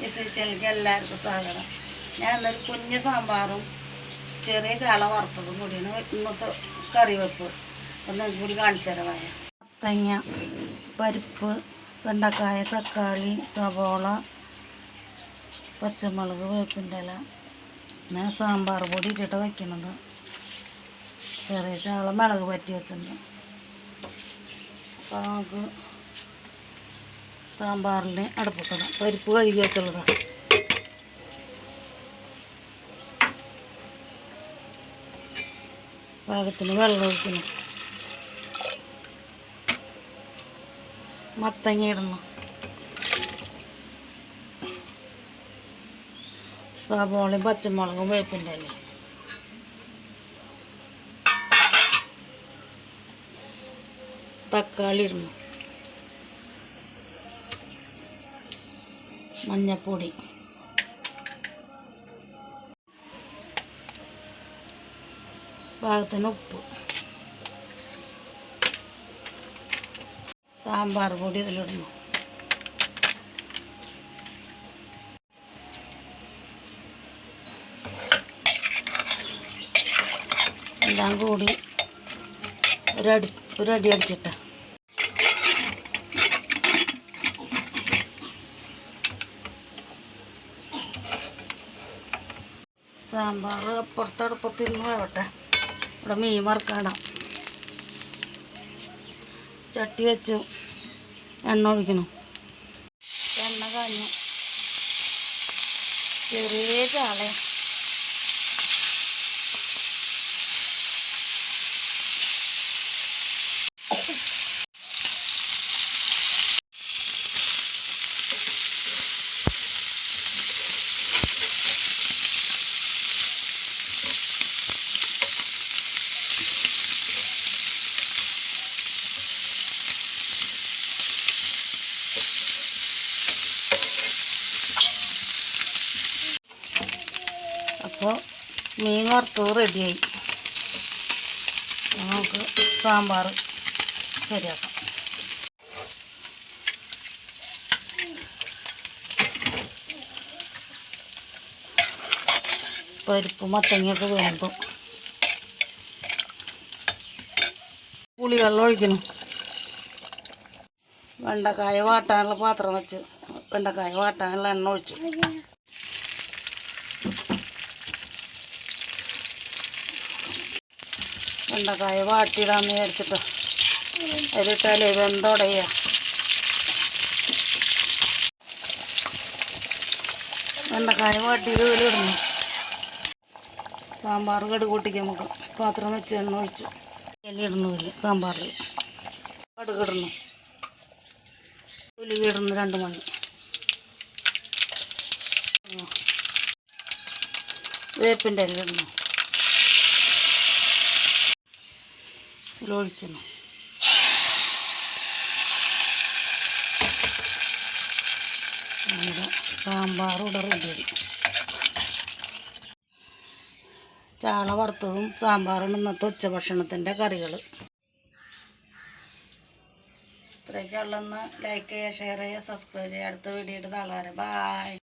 വിശ്വസിച്ചെനിക്ക് എല്ലാവർക്കും സ്വാഗതം. ഞാൻ ഇന്നൊരു കുഞ്ഞ് സാമ്പാറും ചെറിയ ചാള വറുത്തതും കൂടിയാണ് ഇന്നത്തെ കറി വെപ്പ്. അപ്പം നിങ്ങൾക്ക് കൂടി കാണിച്ചു തരവായ മത്തങ്ങ, പരിപ്പ്, വെണ്ടക്കായ, തക്കാളി, സവോള, പച്ചമുളക്, വേപ്പിൻ്റെ ഇല. ഞാൻ സാമ്പാർ പൊടി ഇട്ടിട്ട് വയ്ക്കുന്നത്. ചെറിയ ചാള മുളക് പറ്റി വെച്ചിട്ടുണ്ട്. അപ്പോൾ നമുക്ക് സാമ്പാറിന് അടുപ്പിക്കണം. പരിപ്പ് കഴുകി വെച്ചുള്ളതാണ്. പാകത്തിന് വെള്ളം ഒഴിക്കണം. മത്തങ്ങ ഇടണം. സവോളയും പച്ചമുളകും വേപ്പിൻ്റെ ഇല. തക്കാളി ഇടണം. മഞ്ഞൾപ്പൊടി, പാകത്തിന് ഉപ്പ്, സാമ്പാർ പൊടി ഇതിലിടണം. എല്ലാം കൂടി ഒരടി അടിച്ചിട്ട് സാമ്പാർ അപ്പുറത്തടുപ്പത്ത് ഇന്ന് വേവട്ടെ. ഇവിടെ മീൻ വറുക്കാടാം. ചട്ടി വെച്ചു, എണ്ണ ഒഴിക്കണം. എണ്ണ കാഞ്ഞു. ചെറിയ ചാള അപ്പോൾ മീൻ വറുത്തത് റെഡിയായി. നമുക്ക് സാമ്പാർ ശരിയാക്കാം. പരിപ്പ് മത്തങ്ങയൊക്കെ വേണ്ടു. പുളി വെള്ളം ഒഴിക്കണം. വെണ്ടക്കായ വാട്ടാനുള്ള പാത്രം വെച്ച് വെണ്ടക്കായ വാട്ടാനുള്ള എണ്ണ ഒഴിച്ചു. വെണ്ടക്കായ വാട്ടിയിടാന്ന് വിചാരിച്ചിട്ട് അതിലിട്ടാലേ വെന്തോടയ. വെണ്ടക്കായ വാട്ടിയത് ഇതിലിടുന്നു. സാമ്പാർ കടുക് പൊട്ടിക്കാൻ നമുക്ക് പാത്രം വെച്ച് എണ്ണ ഒഴിച്ചു. ഇലയിടുന്നതിൽ സാമ്പാറിൽ കടുക് ഇടുന്നു. ഉലുവ ഇടുന്നു 2 മണി. വേപ്പിൻ്റെ ഇല ഇടുന്നു. ഒഴിക്കുന്നു. സാമ്പാർ ഇവിടെ റെഡിയായി. ചാള വറുത്തതും സാമ്പാറും ഇന്നത്തെ ഉച്ചഭക്ഷണത്തിൻ്റെ കറികൾ. ഇത്രയൊക്കെ ഉള്ളെന്ന് ലൈക്ക് ചെയ്യുക, ഷെയർ ചെയ്യുക, സബ്സ്ക്രൈബ് ചെയ്യുക. അടുത്ത വീഡിയോ ഇട്ട് താളാരെ. ബായ്.